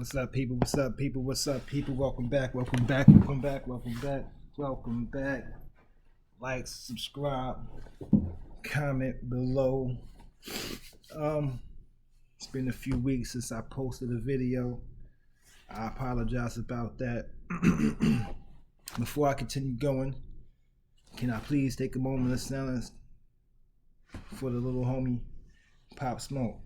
What's up, people? What's up, people? What's up, people? Welcome back. Welcome back. Welcome back. Welcome back. Welcome back. Like, subscribe, comment below. It's been a few weeks since I posted a video. I apologize about that. Before I continue going, can I please take a moment of silence for the little homie Pop Smoke?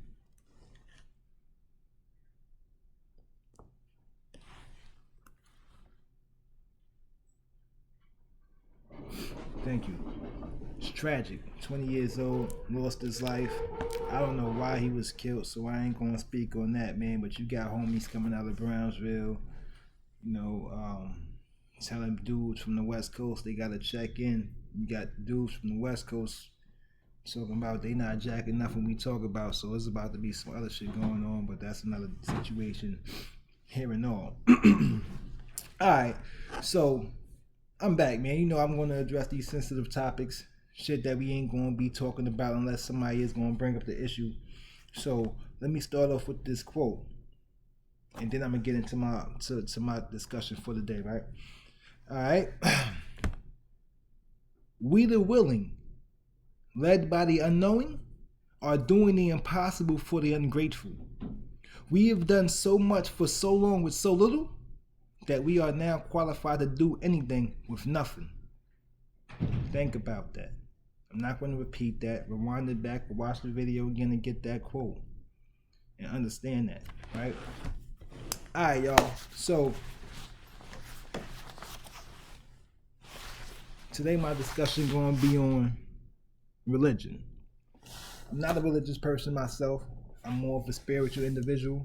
Thank you. It's tragic. 20 years old, lost his life. I don't know why he was killed, so I ain't gonna speak on that, man. But you got homies coming out of Brownsville, telling dudes from the West Coast they gotta check in. You got dudes from the West Coast talking about they not jacking nothing we talk about, so it's about to be some other shit going on, but that's another situation here and all. Alright, so I'm back, man. You know I'm going to address these sensitive topics, shit that we ain't going to be talking about unless somebody is going to bring up the issue. So let me start off with this quote, and then I'm going to get into my discussion for the day, right? All right. We the willing, led by the unknowing, are doing the impossible for the ungrateful. We have done so much for so long with so little that we are now qualified to do anything with nothing. Think about that. I'm not going to repeat that. Rewind it back, watch the video again and get that quote and understand that, right? All right, y'all. So today my discussion going to be on religion. I'm not a religious person myself. I'm more of a spiritual individual.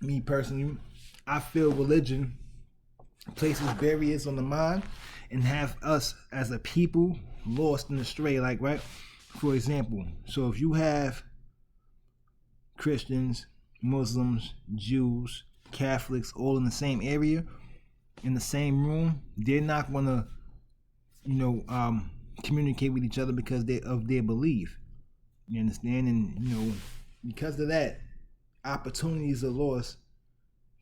Me personally, I feel religion places barriers on the mind and have us as a people lost and astray. Like, right? For example, so if you have Christians, Muslims, Jews, Catholics all in the same area, in the same room, they're not gonna, communicate with each other because of their belief. You understand? And because of that, opportunities are lost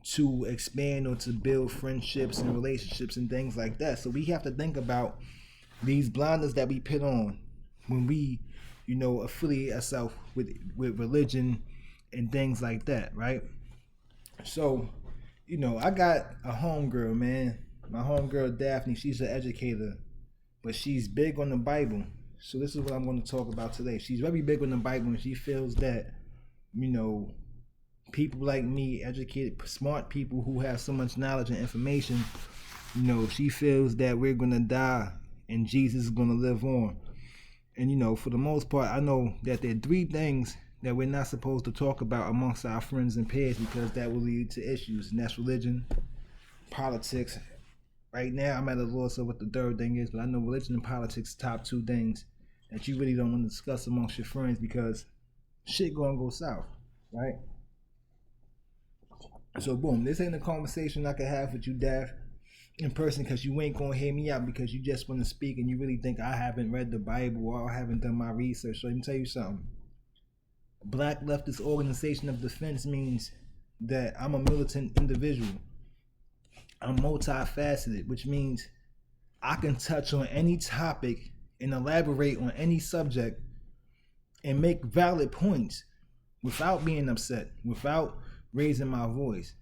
to expand or to build friendships and relationships and things like that. So we have to think about these blinders that we put on when we, affiliate ourselves with religion and things like that, right? So, I got a homegirl, man. My homegirl Daphne, she's an educator, but she's big on the Bible. So this is what I'm going to talk about today. She's very big on the Bible, and she feels that, people like me, educated, smart people who have so much knowledge and information, she feels that we're going to die and Jesus is going to live on. And, for the most part, I know that there are three things that we're not supposed to talk about amongst our friends and peers because that will lead to issues. And that's religion, politics. Right now, I'm at a loss of what the third thing is, but I know religion and politics top two things that you really don't want to discuss amongst your friends because shit going to go south, right? So boom, this ain't a conversation I could have with you, Daph, in person because you ain't gonna hear me out because you just want to speak and you really think I haven't read the Bible or I haven't done my research. So let me tell you something. Black Leftist Organization of Defense means that I'm a militant individual. I'm multifaceted, which means I can touch on any topic and elaborate on any subject and make valid points without being upset, without raising my voice.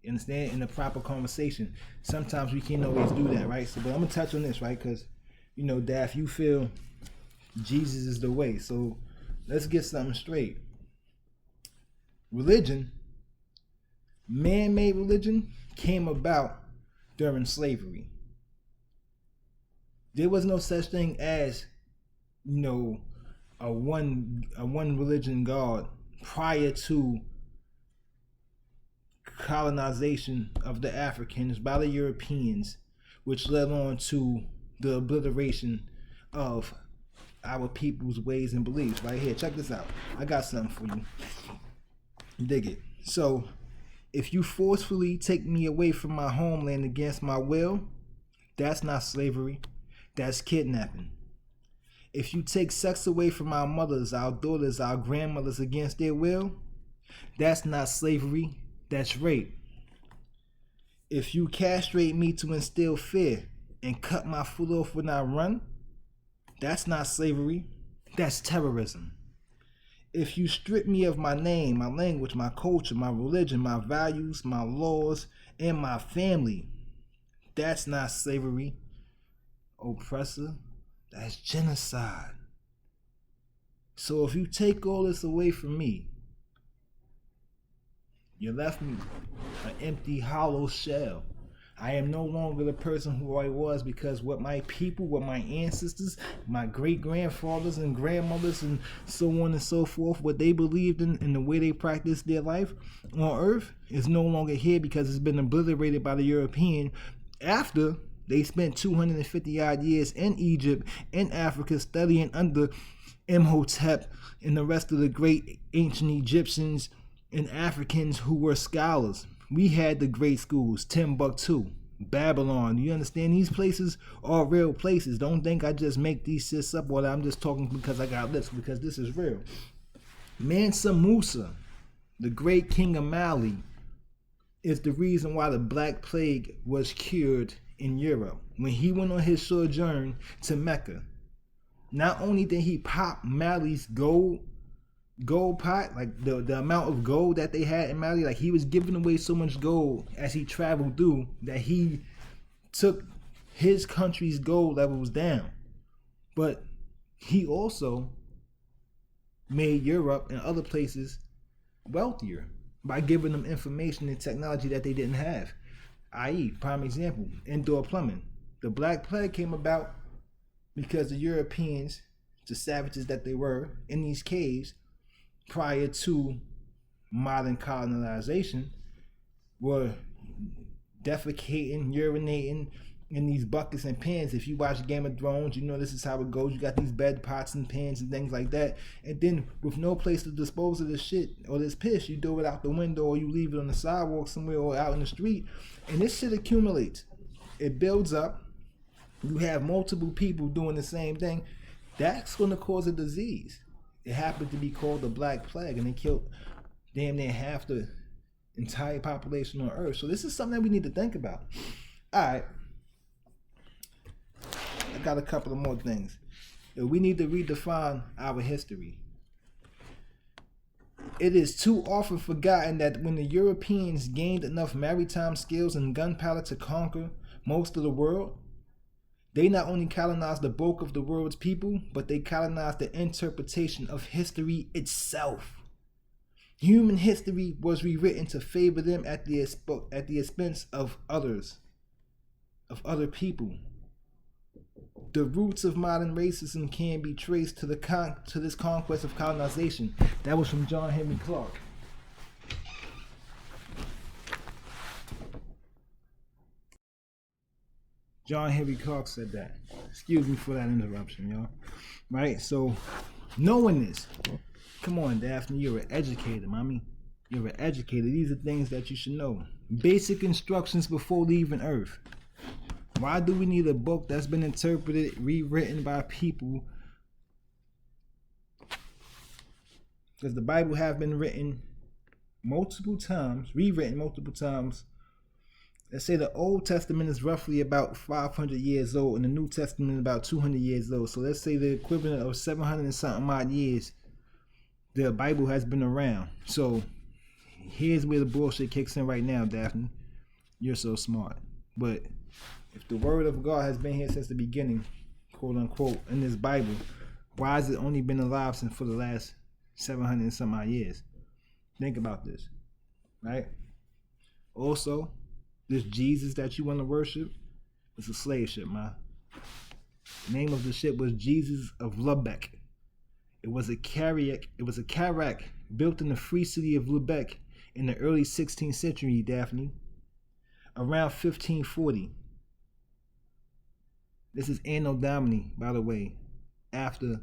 You understand? In a proper conversation. Sometimes we can't always do that, right? So, but I'm gonna touch on this, right? Because, Daph, you feel Jesus is the way. So let's get something straight. Religion, man-made religion, came about during slavery. There was no such thing as, a one religion God prior to colonization of the Africans by the Europeans, which led on to the obliteration of our people's ways and beliefs. Right here, check this out. I got something for you. Dig it. So, if you forcefully take me away from my homeland against my will, that's not slavery. That's kidnapping. If you take sex away from our mothers, our daughters, our grandmothers against their will, That's not slavery, that's rape. If you castrate me to instill fear and cut my foot off when I run, that's not slavery, that's terrorism. If you strip me of my name, my language, my culture, my religion, my values, my laws, and my family, that's not slavery, oppressor, that's genocide. So if you take all this away from me, you left me an empty, hollow shell. I am no longer the person who I was, because what my people, what my ancestors, my great-grandfathers and grandmothers and so on and so forth, what they believed in and the way they practiced their life on earth is no longer here, because it's been obliterated by the European after they spent 250 odd years in Egypt, in Africa, studying under Imhotep and the rest of the great ancient Egyptians and Africans who were scholars. We had the great schools, Timbuktu, Babylon. You understand? These places are real places. Don't think I just make these shits up, or I'm just talking because I got lips, because this is real. Mansa Musa, the great king of Mali, is the reason why the Black Plague was cured in Europe. When he went on his sojourn to Mecca, not only did he pop Mali's gold pot, like the amount of gold that they had in Mali, like he was giving away so much gold as he traveled through that he took his country's gold levels down. But he also made Europe and other places wealthier by giving them information and technology that they didn't have. I.e., prime example, indoor plumbing. The Black Plague came about because the Europeans, the savages that they were in these caves prior to modern colonization, were defecating, urinating in these buckets and pans. If you watch Game of Thrones, you know this is how it goes. You got these bed pots and pans and things like that. And then with no place to dispose of this shit or this piss, you throw it out the window, or you leave it on the sidewalk somewhere, or out in the street. And this shit accumulates. It builds up. You have multiple people doing the same thing. That's going to cause a disease. It happened to be called the Black Plague, and it killed damn near half the entire population on Earth. So this is something that we need to think about. All right. I got a couple of more things. We need to redefine our history. It is too often forgotten that when the Europeans gained enough maritime skills and gunpowder to conquer most of the world, they not only colonized the bulk of the world's people, but they colonized the interpretation of history itself. Human history was rewritten to favor them at the expense of others, of other people. The roots of modern racism can be traced to this conquest of colonization. That was from John Henry Clark. John Henry Clark said that. Excuse me for that interruption, y'all. Right? So, knowing this, come on, Daphne, you're an educator, mommy. You're an educator. These are things that you should know. Basic instructions before leaving Earth. Why do we need a book that's been interpreted, rewritten by people? Because the Bible have been written multiple times, rewritten multiple times. Let's say the Old Testament is roughly about 500 years old, and the New Testament is about 200 years old. So let's say the equivalent of 700 and something odd years, the Bible has been around. So here's where the bullshit kicks in right now, Daphne. You're so smart. But if the word of God has been here since the beginning, quote unquote, in this Bible, why has it only been alive since for the last 700 and some odd years? Think about this, right? Also, this Jesus that you want to worship is a slave ship, man. The name of the ship was Jesus of Lubeck. It was a carrack built in the free city of Lubeck in the early 16th century, Daphne, around 1540. This is Anno Domini, by the way, after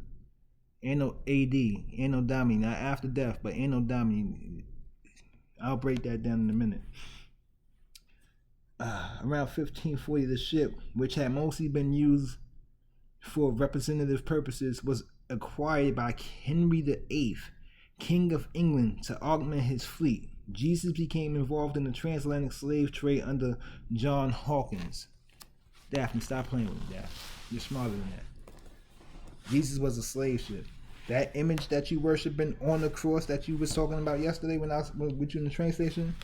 Anno AD, Anno Domini, not after death, but Anno Domini. I'll break that down in a minute. Around 1540, the ship, which had mostly been used for representative purposes, was acquired by Henry VIII, King of England, to augment his fleet. Jesus became involved in the transatlantic slave trade under John Hawkins. Daphne, stop playing with me, Daphne. You're smarter than that. Jesus was a slave ship. That image that you worshiping on the cross that you was talking about yesterday when I was with you in the train station,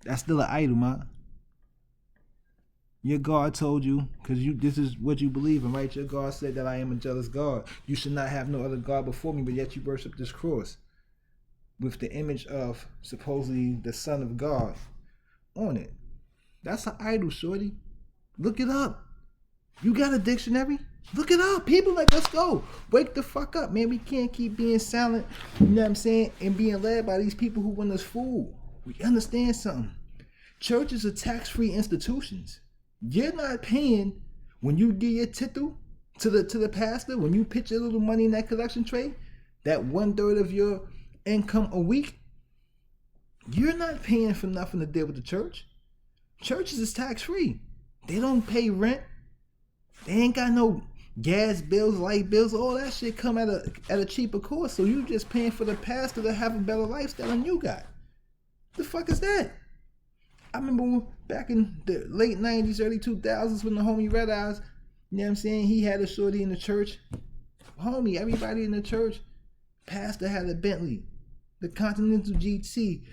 that's still an idol, man. Your God told you, because this is what you believe in, right? Your God said that I am a jealous God. You should not have no other God before me, but yet you worship this cross with the image of supposedly the Son of God on it. That's an idol, shorty. Look it up. You got a dictionary? Look it up. People, like, let's go. Wake the fuck up, man. We can't keep being silent, you know what I'm saying, and being led by these people who want us fooled. We understand something. Churches are tax-free institutions. You're not paying when you give your tittle to the pastor, when you pitch your little money in that collection tray, that 1/3 of your income a week. You're not paying for nothing to deal with the church. Churches is tax-free. They don't pay rent. They ain't got no gas bills, light bills, all that shit come at a cheaper cost. So you just paying for the pastor to have a better lifestyle than you got. The fuck is that? I remember back in the late 90s, early 2000s when the homie Red Eyes, you know what I'm saying, he had a shorty in the church. Homie, everybody in the church, pastor had a Bentley, the Continental GT.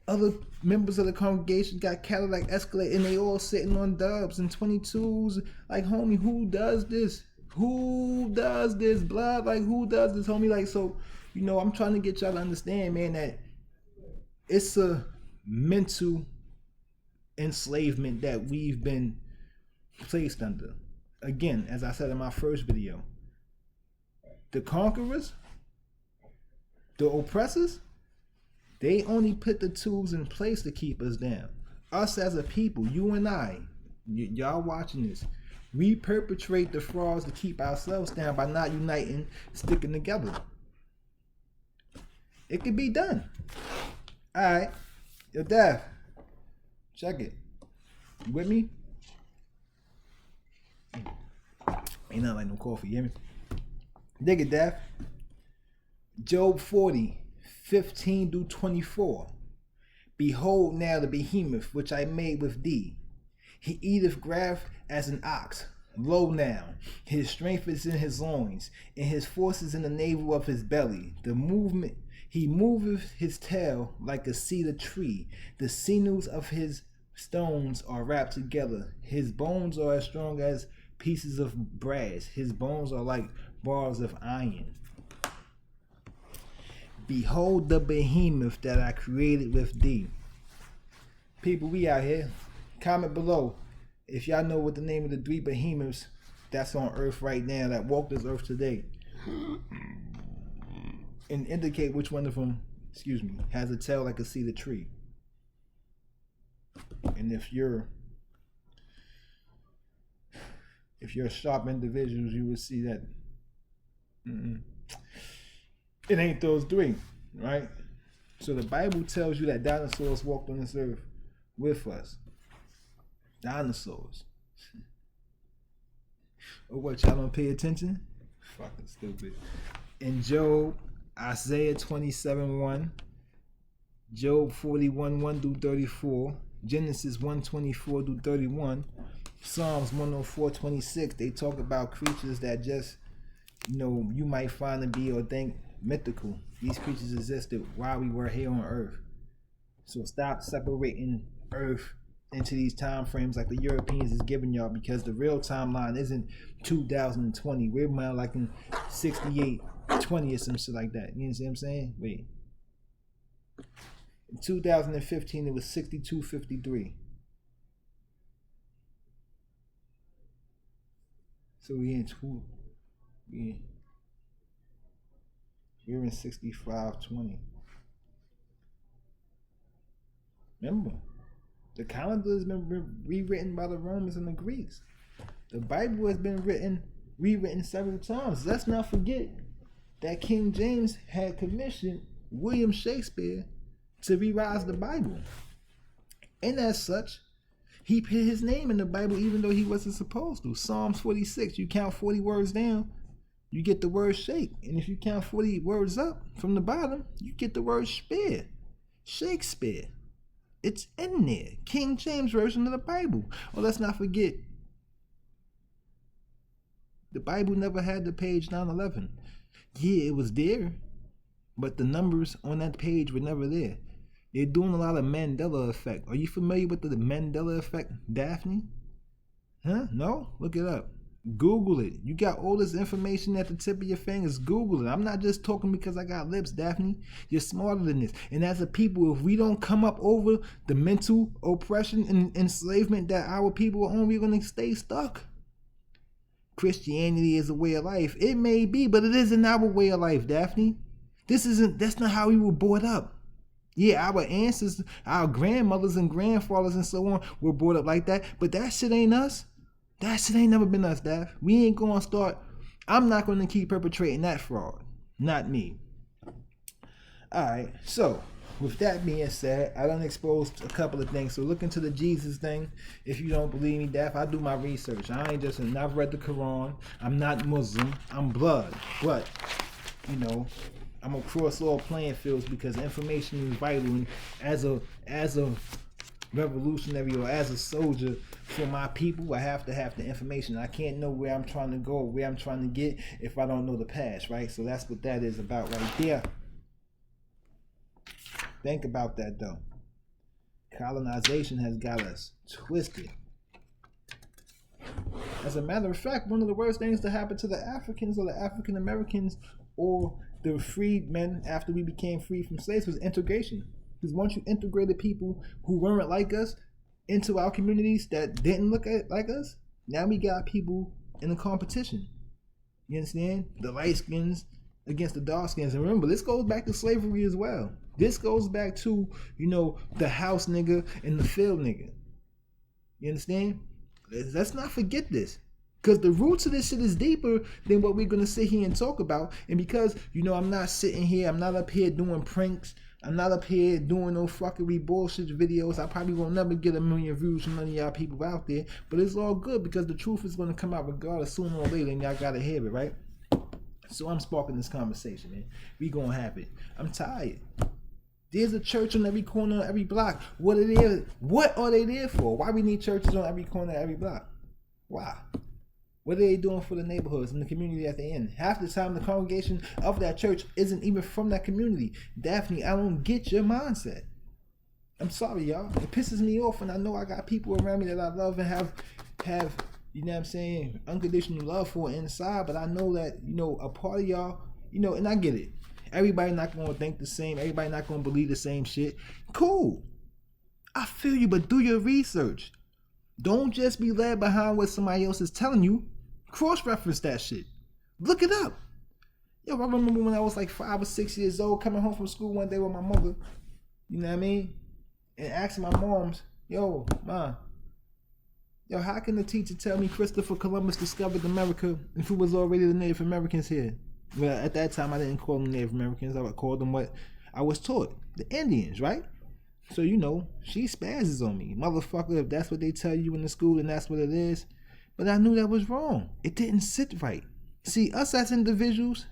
Other members of the congregation got Cadillac Escalade, and they all sitting on Dubs and 22s. Like, homie, who does this? Who does this, blood? Like, who does this, homie? Like, so, you know, I'm trying to get y'all to understand, man, that it's a mental enslavement that we've been placed under. Again, as I said in my first video, the conquerors, the oppressors, they only put the tools in place to keep us down. Us as a people, you and I, y'all watching this, we perpetrate the frauds to keep ourselves down by not uniting, sticking together. It could be done. All right, yo, Daph, check it. You with me? Ain't nothing like no coffee, you hear me? Dig it, Daph. Job 40:15-24. Behold now the behemoth which I made with thee. He eateth grass as an ox. Lo now, his strength is in his loins, and his force is in the navel of his belly. He moveth his tail like a cedar tree. The sinews of his stones are wrapped together. His bones are as strong as pieces of brass. His bones are like bars of iron. Behold the behemoth that I created with thee. People, we out here. Comment below if y'all know what the name of the 3 behemoths that's on earth right now, that walk this earth today. And indicate which one of them, has a tail like a cedar tree. And if you're a sharp individual, you will see that it ain't those 3, right? So the Bible tells you that dinosaurs walked on this earth with us. Dinosaurs. Or what, y'all don't pay attention? Fucking stupid. In Job, Isaiah 27:1, Job 41:1-34, Genesis 1:24-31, Psalms 104:26, they talk about creatures that just, you might find to be or think mythical. These creatures existed while we were here on earth. So stop separating earth into these time frames like the Europeans is giving y'all, because the real timeline isn't 2020. We're more like in 6820 or some shit like that. You know what I'm saying? Wait. In 2015 it was 6253. So we're in 6520. Remember, the calendar has been rewritten by the Romans and the Greeks. The Bible has been rewritten several times. Let's not forget that King James had commissioned William Shakespeare to rewrite the Bible. And as such, he put his name in the Bible even though he wasn't supposed to. Psalms 46, you count 40 words down, you get the word shake. And if you count 40 words up from the bottom, you get the word spear. Shakespeare. It's in there. King James Version of the Bible. Oh, let's not forget, the Bible never had the page 911. Yeah, it was there, but the numbers on that page were never there. They're doing a lot of Mandela effect. Are you familiar with the Mandela effect, Daphne? Huh? No? Look it up. Google it. You got all this information at the tip of your fingers. Google it. I'm not just talking because I got lips, Daphne. You're smarter than this. And as a people, if we don't come up over the mental oppression and enslavement that our people are on, we're going to stay stuck. Christianity is a way of life. It may be, but it isn't our way of life, Daphne. That's not how we were brought up. Yeah, our ancestors, our grandmothers and grandfathers and so on were brought up like that, but that shit ain't us. That shit ain't never been us, Daph. We ain't gonna start. I'm not gonna keep perpetrating that fraud. Not me. Alright, so with that being said, I done exposed a couple of things. So look into the Jesus thing. If you don't believe me, Daph, I do my research. I ain't just, I've read the Quran. I'm not Muslim. I'm blood. But, you know, I'm across all playing fields because information is vital. And as a revolutionary or as a soldier for my people, I have to have the information. I can't know where I'm trying to go, where I'm trying to get if I don't know the past, right? So that's what that is about right there. Think about that though. Colonization has got us twisted. As a matter of fact, one of the worst things to happen to the Africans or the African Americans or the freedmen after we became free from slaves was integration. Because once you integrated people who weren't like us into our communities that didn't look like us, now we got people in a competition. You understand? The light skins against the dark skins. And remember, this goes back to slavery as well. This goes back to, you know, the house nigga and the field nigga. You understand? Let's not forget this. Because the roots of this shit is deeper than what we're going to sit here and talk about. And because, you know, I'm not sitting here, I'm not up here doing pranks. I'm not up here doing no fuckery bullshit videos. I probably won't never get 1 million views from none of y'all people out there. But it's all good because the truth is going to come out regardless sooner or later, and y'all got to hear it, right? So I'm sparking this conversation, man. We going to have it. I'm tired. There's a church on every corner, every block. What are they there for? Why we need churches on every corner, every block? Why? What are they doing for the neighborhoods and the community at the end? Half the time, the congregation of that church isn't even from that community. Daphne, I don't get your mindset. I'm sorry, y'all. It pisses me off, and I know I got people around me that I love and have, you know what I'm saying, unconditional love for inside, but I know that, you know, a part of y'all, you know, and I get it. Everybody not going to think the same. Everybody not going to believe the same shit. Cool. I feel you, but do your research. Don't just be led behind what somebody else is telling you. Cross-reference that shit. Look it up. Yo, I remember when I was like 5 or 6 years old, coming home from school one day with my mother, you know what I mean? And asking my moms, yo, Ma, yo, how can the teacher tell me Christopher Columbus discovered America if it was already the Native Americans here? Well, at that time, I didn't call them Native Americans. I would call them what I was taught, the Indians, right? So, you know, she spazzes on me. Motherfucker, if that's what they tell you in the school, then that's what it is. But I knew that was wrong. It didn't sit right. See, us as individuals,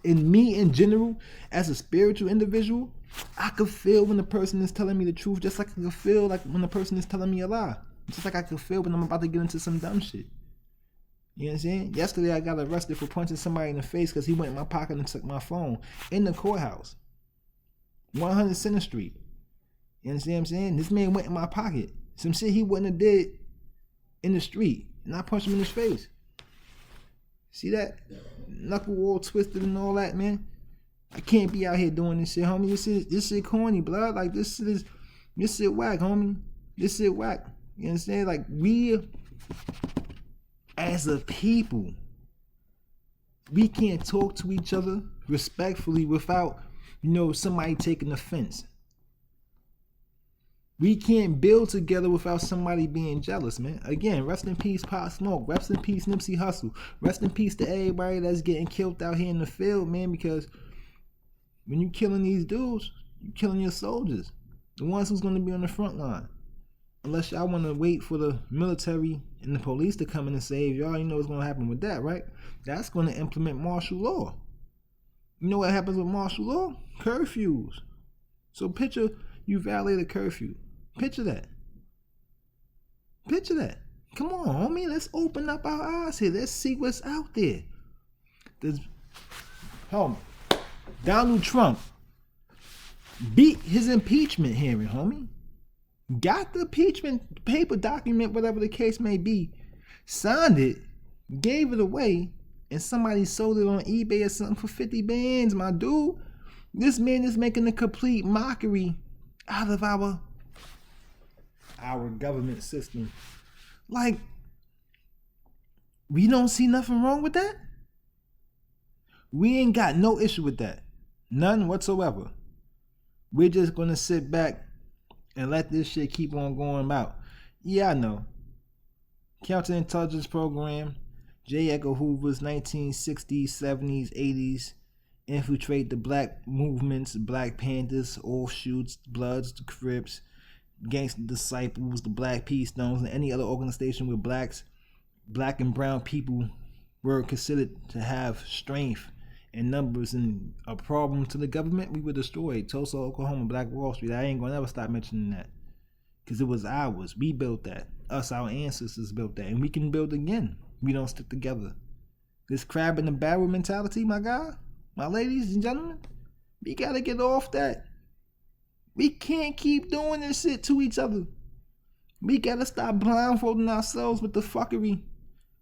and me in general, as a spiritual individual, I could feel when the person is telling me the truth, just like I could feel like when the person is telling me a lie. Just like I could feel when I'm about to get into some dumb shit. You know what I'm saying? Yesterday, I got arrested for punching somebody in the face because he went in my pocket and took my phone in the courthouse. 100 Center Street. You understand what I'm saying? This man went in my pocket. Some shit he wouldn't have did in the street. And I punched him in his face. See that? Knuckle all twisted and all that, man. I can't be out here doing this shit, homie. This shit corny, blood. Like, this shit whack, homie. This shit whack. You understand? Like, we, as a people, we can't talk to each other respectfully without, you know, somebody taking offense. We can't build together without somebody being jealous, man. Again, rest in peace, Pop Smoke. Rest in peace, Nipsey Hussle. Rest in peace to everybody that's getting killed out here in the field, man, because when you killing these dudes, you killing your soldiers. The ones who's going to be on the front line. Unless y'all want to wait for the military and the police to come in and save y'all, you know what's going to happen with that, right? That's going to implement martial law. You know what happens with martial law? Curfews. So picture you violate a curfew. Picture that. Picture that. Come on, homie. Let's open up our eyes here. Let's see what's out there. Homie, Donald Trump beat his impeachment hearing, homie. Got the impeachment paper document, whatever the case may be, signed it, gave it away, and somebody sold it on eBay or something for 50 bands, my dude. This man is making a complete mockery out of our government system. Like, we don't see nothing wrong with that? We ain't got no issue with that. None whatsoever. We're just going to sit back and let this shit keep on going about. Yeah, I know. Counterintelligence program, J. Edgar Hoover's 1960s, 70s, 80s, infiltrate the black movements, Black Panthers, Offshoots, Bloods, the Crips, Gangster Disciples, the Black Peace Stones, and any other organization where black and brown people were considered to have strength and numbers and a problem to the government. We were destroyed. Tulsa, Oklahoma, Black Wall Street. I ain't gonna ever stop mentioning that, because it was ours. We built that. Us, our ancestors built that, and we can build again. We don't stick together. This crab in the barrel mentality, my guy, my ladies and gentlemen, we gotta get off that. We can't keep doing this shit to each other. We gotta stop blindfolding ourselves with the fuckery.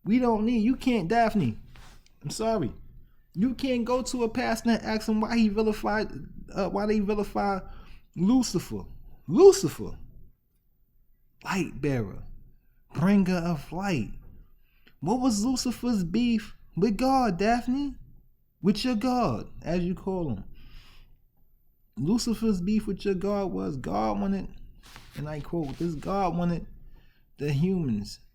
We don't need. You can't, Daphne. I'm sorry. You can't go to a pastor and ask him why they vilify Lucifer. Lucifer, light bearer, bringer of light. What was Lucifer's beef with God, Daphne? With your God, as you call him. Lucifer's beef with your God was God wanted, and I quote, this God wanted the angels,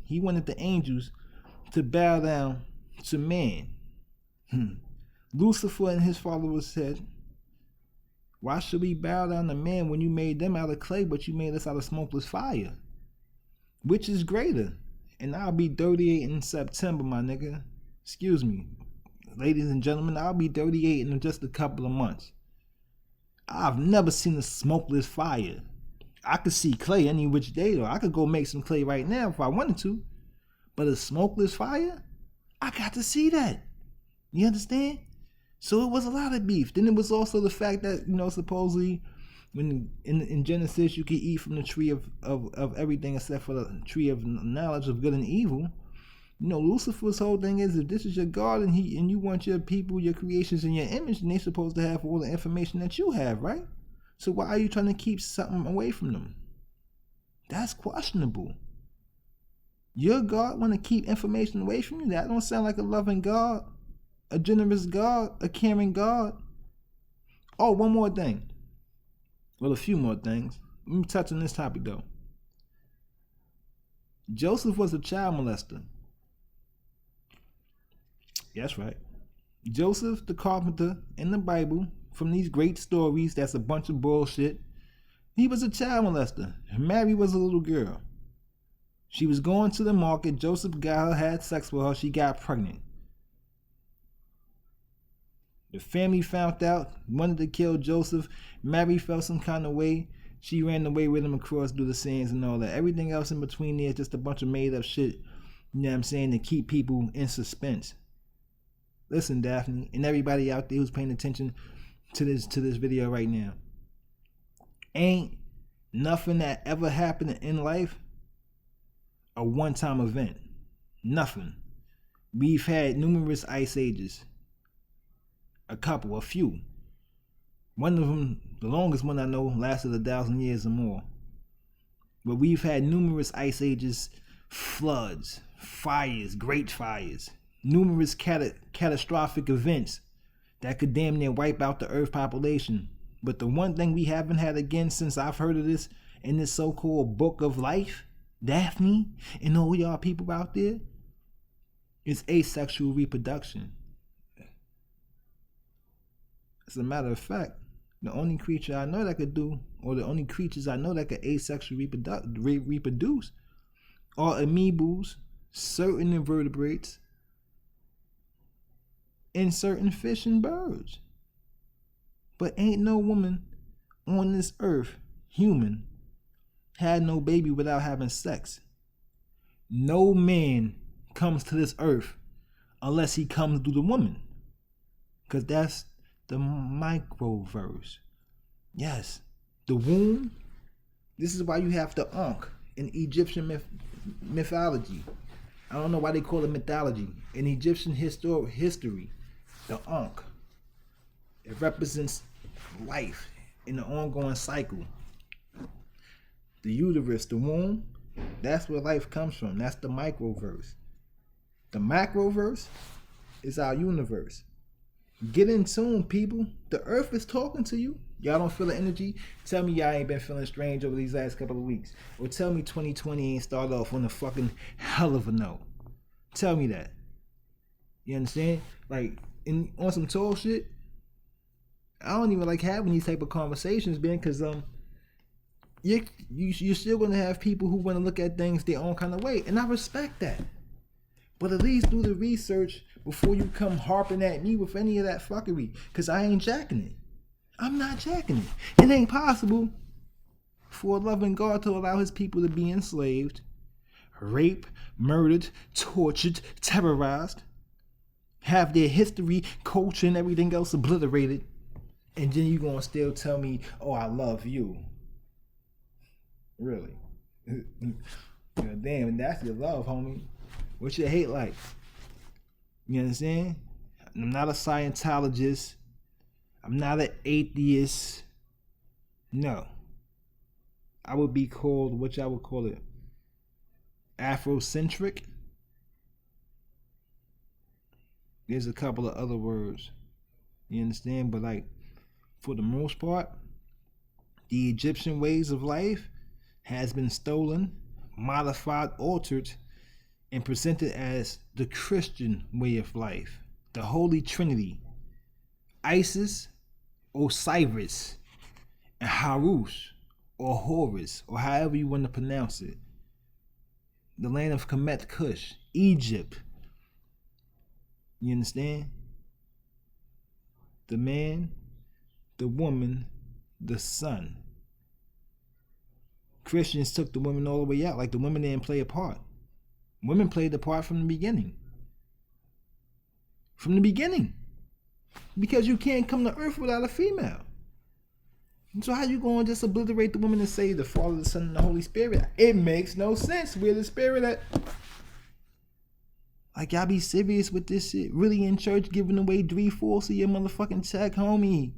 he wanted the angels to bow down to man. Lucifer and his followers said, why should we bow down to man when you made them out of clay, but you made us out of smokeless fire? Which is greater? And I'll be 38 in September, my nigga. Excuse me. Ladies and gentlemen, I'll be 38 in just a couple of months. I've never seen a smokeless fire. I could see clay any which day, though. I could go make some clay right now if I wanted to. But a smokeless fire? I got to see that. You understand? So it was a lot of beef. Then it was also the fact that, supposedly when in Genesis you could eat from the tree of everything except for the tree of knowledge of good and evil. Lucifer's whole thing is, if this is your God and you want your people, your creations in your image, then they're supposed to have all the information that you have, right? So why are you trying to keep something away from them? That's questionable. Your God want to keep information away from you? That don't sound like a loving God, a generous God, a caring God. Oh, one more thing. Well, a few more things. Let me touch on this topic, though. Joseph was a child molester. That's right. Joseph the carpenter in the Bible, from these great stories that's a bunch of bullshit, he was a child molester. Mary was a little girl. She was going to the market. Joseph got her, had sex with her. She got pregnant. The family found out, wanted to kill Joseph. Mary felt some kind of way. She ran away with him across through the sands and all that. Everything else in between there is just a bunch of made up shit, you know what I'm saying, to keep people in suspense. Listen, Daphne, and everybody out there who's paying attention to this video right now. Ain't nothing that ever happened in life a one-time event. Nothing. We've had numerous ice ages. A few. One of them, the longest one I know, lasted 1,000 years or more. But we've had numerous ice ages, floods, fires, great fires, numerous catastrophic events that could damn near wipe out the Earth population. But the one thing we haven't had again since I've heard of this in this so-called book of life, Daphne, and all y'all people out there, is asexual reproduction. As a matter of fact, The only creature I know that could do, or the only creatures I know that could asexually reproduce are amoebas, certain invertebrates, and certain fish and birds. But ain't no woman on this earth, human, had no baby without having sex. No man comes to this earth unless he comes through the woman. Because that's the microverse. Yes, the womb. This is why you have the Ankh in Egyptian mythology. I don't know why they call it mythology. In Egyptian history, the Ankh, it represents life in the ongoing cycle. The uterus, the womb, that's where life comes from. That's the microverse. The macroverse is our universe. Get in tune, people. The earth is talking to you. Y'all don't feel the energy? Tell me y'all ain't been feeling strange over these last couple of weeks. Or tell me 2020 ain't started off on a fucking hell of a note. Tell me that. You understand? Like, on some tall shit, I don't even like having these type of conversations, man, because you're still going to have people who want to look at things their own kind of way. And I respect that. But at least do the research before you come harping at me with any of that fuckery. Because I ain't jacking it. I'm not jacking it. It ain't possible for a loving God to allow his people to be enslaved, raped, murdered, tortured, terrorized, have their history, culture, and everything else obliterated. And then you gonna still tell me, oh, I love you. Really? Damn, that's your love, homie. What's your hate like? You understand? I'm not a Scientologist. I'm not an atheist. No. I would be called, what y'all would call it, Afrocentric. There's a couple of other words. You understand? But like, for the most part, the Egyptian ways of life has been stolen, modified, altered, and presented as the Christian way of life. The Holy Trinity. Isis, Osiris, and Horus, or Horus, or however you want to pronounce it. The land of Kemet Kush, Egypt. You understand? The man, the woman, the son. Christians took the women all the way out, like the women didn't play a part. Women played the part from the beginning. From the beginning. Because you can't come to earth without a female. So how you going to just obliterate the woman and say the Father, the Son, and the Holy Spirit? It makes no sense. Where the Spirit at? Like, y'all be serious with this shit? Really in church giving away 3/4 of your motherfucking check, homie?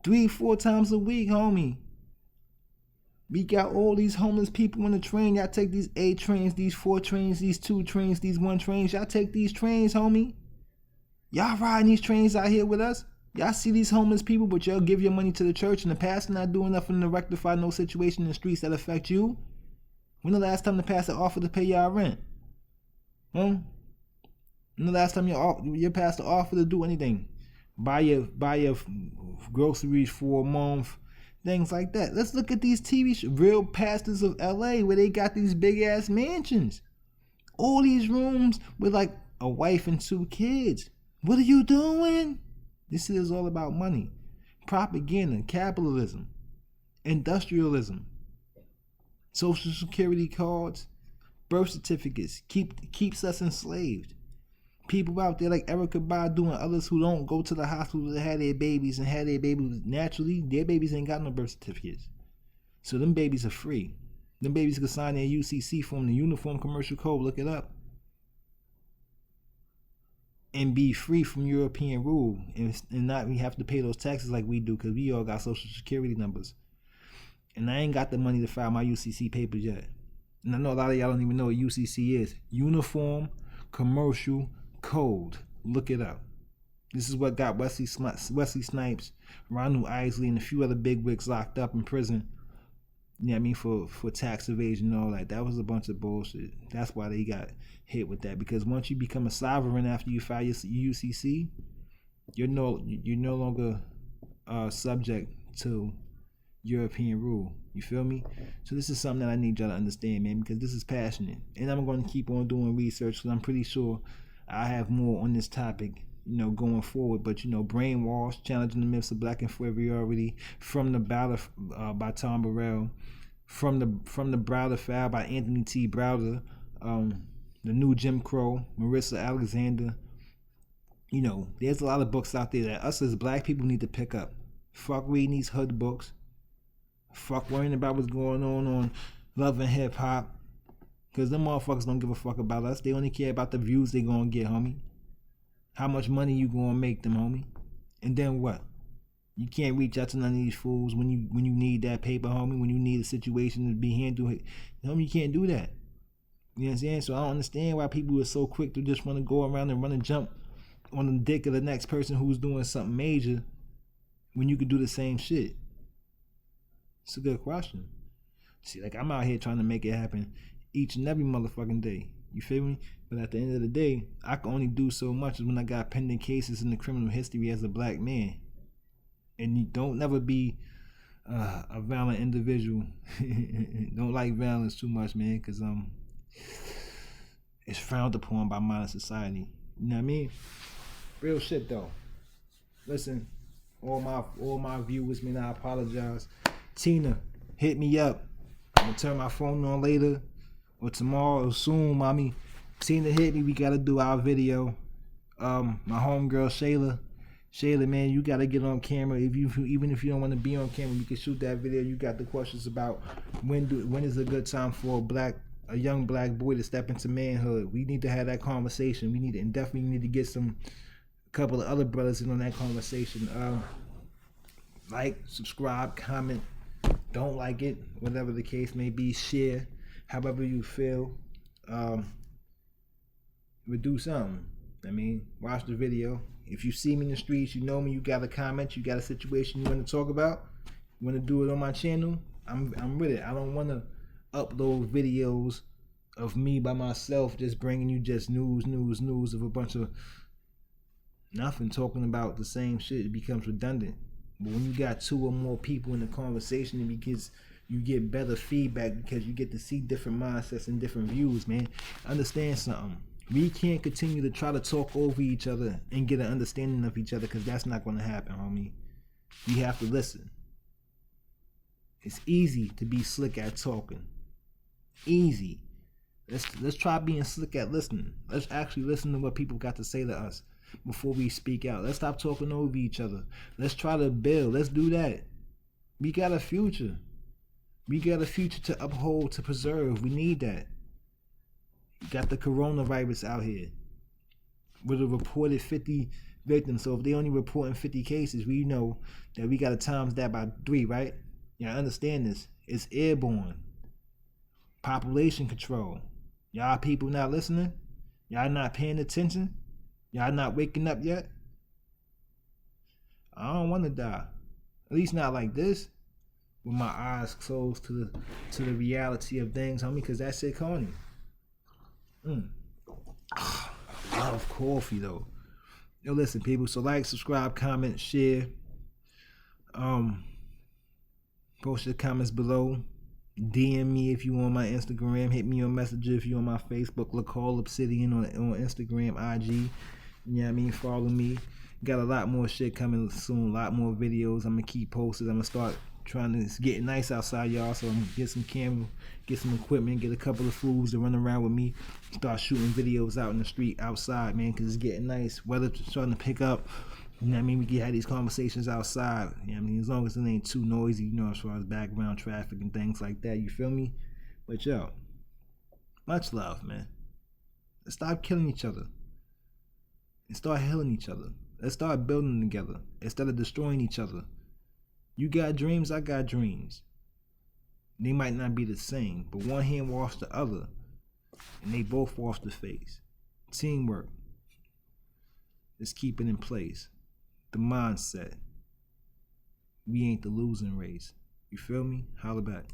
3-4 times a week, homie. We got all these homeless people on the train. Y'all take these 8 trains, these 4 trains, these 2 trains, these 1 trains. Y'all take these trains, homie. Y'all riding these trains out here with us. Y'all see these homeless people, but y'all give your money to the church and the pastor not doing nothing to rectify no situation in the streets that affect you. When the last time the pastor offered to pay y'all rent? When the last time your pastor offered to do anything? Buy your groceries for a month, things like that. Let's look at these TV shows, real pastors of LA, where they got these big ass mansions. All these rooms with like a wife and 2 kids. What are you doing? This is all about money, propaganda, capitalism, industrialism, social security cards, birth certificates, keeps us enslaved. People out there like Erykah Badu and others who don't go to the hospital to have their babies and have their babies naturally, their babies ain't got no birth certificates. So them babies are free. Them babies can sign their UCC form, the Uniform Commercial Code, look it up. And be free from European rule and not we have to pay those taxes like we do because we all got social security numbers. And I ain't got the money to file my UCC papers yet. And I know a lot of y'all don't even know what UCC is. Uniform Commercial Code. Look it up. This is what got Wesley Snipes, Ronald Isley, and a few other bigwigs locked up in prison. You know what I mean? For tax evasion and all that. That was a bunch of bullshit. That's why they got hit with that. Because once you become a sovereign after you file your UCC, you're no longer subject to European rule. You feel me? So this is something that I need y'all to understand, man, because this is passionate. And I'm going to keep on doing research because I'm pretty sure I have more on this topic, going forward. But, brainwashed, challenging the myths of black inferiority, from the Ballot by Tom Burrell, from the Browder File by Anthony T. Browder, The New Jim Crow, Marissa Alexander. There's a lot of books out there that us as black people need to pick up. Fuck reading these hood books. Fuck worrying about what's going on Love and Hip Hop. Because them motherfuckers don't give a fuck about us. They only care about the views they gonna get, homie. How much money you gonna make them, homie. And then what? You can't reach out to none of these fools when you need that paper, homie. When you need a situation to be handled. Homie, you can't do that. You know what I'm saying? So I don't understand why people are so quick to just want to go around and run and jump on the dick of the next person who's doing something major when you could do the same shit. It's a good question. See, I'm out here trying to make it happen each and every motherfucking day. You feel me? But at the end of the day, I can only do so much when I got pending cases in the criminal history as a black man. And you don't never be a violent individual. Don't like violence too much, man, because it's frowned upon by modern society. You know what I mean? Real shit though. Listen, all my viewers, man, I apologize. Tina, hit me up. I'm gonna turn my phone on later or tomorrow or soon, mommy. Tina, hit me. We gotta do our video. My homegirl Shayla, man, you gotta get on camera. Even if you don't want to be on camera, you can shoot that video. You got the questions about when is a good time for a young black boy to step into manhood. We need to have that conversation. We definitely need to get a couple of other brothers in on that conversation. Like, subscribe, comment. Don't like it, whatever the case may be. Share, however you feel. But do something. Watch the video. If you see me in the streets, you know me, you got a comment, you got a situation you want to talk about, you want to do it on my channel, I'm with it. I don't want to upload videos of me by myself just bringing you just news of a bunch of nothing, talking about the same shit. It becomes redundant. But when you got two or more people in the conversation, you get better feedback because you get to see different mindsets and different views, man. Understand something. We can't continue to try to talk over each other and get an understanding of each other, because that's not going to happen, homie. You have to listen. It's easy to be slick at talking. Easy. Let's try being slick at listening. Let's actually listen to what people got to say to us before we speak out. Let's stop talking over each other. Let's try to build. Let's do that. We got a future. We got a future to uphold, to preserve. We need that. You got the coronavirus out here with a reported 50 victims. So if they only reporting 50 cases, we know that we got to times that by 3, right? Y'all understand this. It's airborne. Population control. Y'all people not listening? Y'all not paying attention? Y'all not waking up yet? I don't want to die. At least not like this. With my eyes closed to the reality of things, homie, because that shit corny. I love coffee though. Yo, listen, people. So like, subscribe, comment, share. Post your comments below. DM me if you on my Instagram. Hit me on Messenger if you on my Facebook. LaCall Obsidian on Instagram, IG. You know what I mean? Follow me. Got a lot more shit coming soon. A lot more videos. I'm gonna keep posted. I'm gonna start trying to get nice outside, y'all. So I'm gonna get some camera, get some equipment, get a couple of fools to run around with me. Start shooting videos out in the street outside, man, because it's getting nice. Weather's starting to pick up. You know what I mean? We can have these conversations outside. You know what I mean? As long as it ain't too noisy, as far as background traffic and things like that. You feel me? But yo, much love, man. Let's stop killing each other and start healing each other. Let's start building together instead of destroying each other. You got dreams, I got dreams. They might not be the same, but one hand washes the other, and they both wash the face. Teamwork. Let's keep it in place. The mindset. We ain't the losing race. You feel me? Holla back.